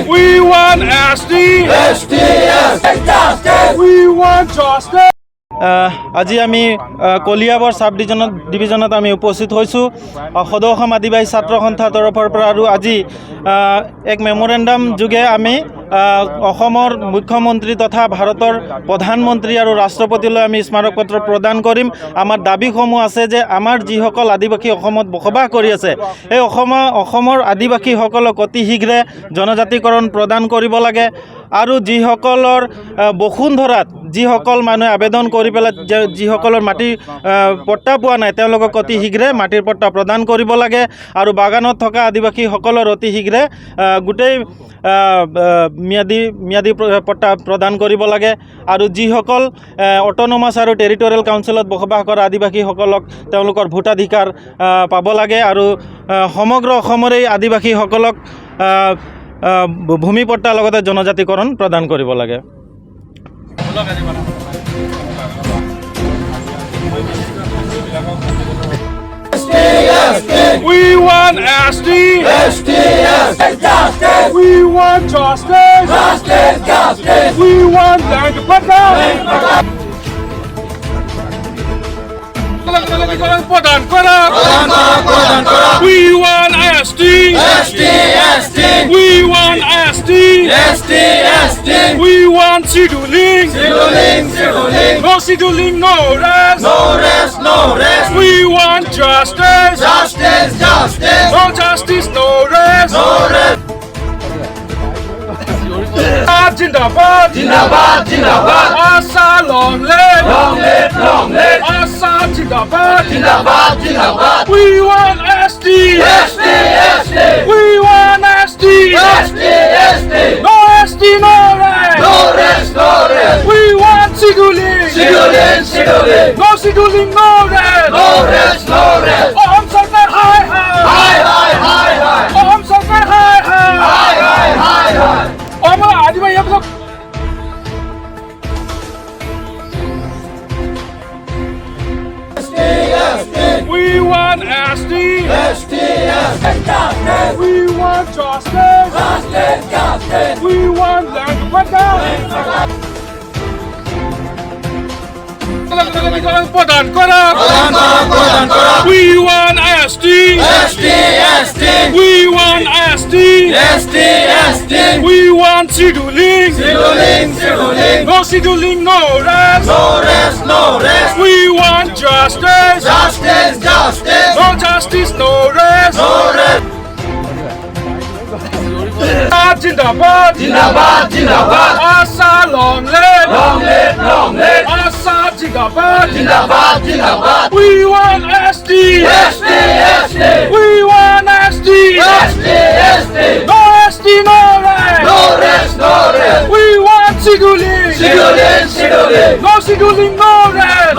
We want SD. We want justice. আজি আমি Kaliabor sub ডিভিজনত আমি উপস্থিত হৈছোঁ সদৌ অসম আদিবাসী ছাত্ৰ সন্থাৰ তৰফৰ পৰা আৰু আজি এক মেমৰেণ্ডাম যোগে আমি অসমৰ মুখ্যমন্ত্ৰী তথা ভাৰতৰ প্ৰধানমন্ত্ৰী আৰু ৰাষ্ট্ৰপতিলৈ আমি স্মাৰক পত্ৰ প্ৰদান কৰিম। আমাৰ দাবীসমূহ আছে যে আমাৰ যিসকল আদিবাসী অসমত বসবাস কৰি আছে এই অসমৰ আদিবাসীসকলক অতি শীঘ্ৰে জনজাতিকৰণ প্ৰদান কৰিব লাগে আৰু যিসকলৰ বসুন্ধৰাত যিসকল মানুহে আবেদন কৰি পেলাই যিসকলৰ মাটিৰ পট্টা পোৱা নাই তেওঁলোকক অতি শীঘ্ৰে মাটিৰ পট্টা প্ৰদান কৰিব লাগে আৰু বাগানত থকা আদিবাসীসকলৰ অতি শীঘ্ৰে গোটেই ম্যাদী পট্টা প্ৰদান কৰিব লাগে আৰু যিসকল অট'নমাছ আৰু টেৰিটৰিয়েল কাউন্সিলত বসবাস কৰা আদিবাসীসকলক তেওঁলোকৰ ভোটাধিকাৰ পাব লাগে আৰু সমগ্ৰ অসমৰে আদিবাসীসকলক ভূমি পট্টাৰ লগতে জনজাতিকৰণ প্ৰদান কৰিব লাগে। We want SD. We want justice. We want land to put down. প্রদান করা। We want SD. We want SD. We want scheduling. No scheduling, no rest. We want justice. No justice, no rest. Jindabad. Asa long live. Asa jindabad. We want SD. We want SD. No SD, no rest. We want scheduling. No scheduling, no rest. Om Sarkar high. Om Sarkar high. Om Adivai Yablo. We want SD. We want justice. We want land to put down. প্রদান করা। We want SD. We want SD. We want scheduling. No scheduling, no rest. We want justice. No justice, no rest. Jindabad. Asa long live. Asa jindabad. We want SD. We want SD. No SD, no rest. We want scheduling. No scheduling, no rest.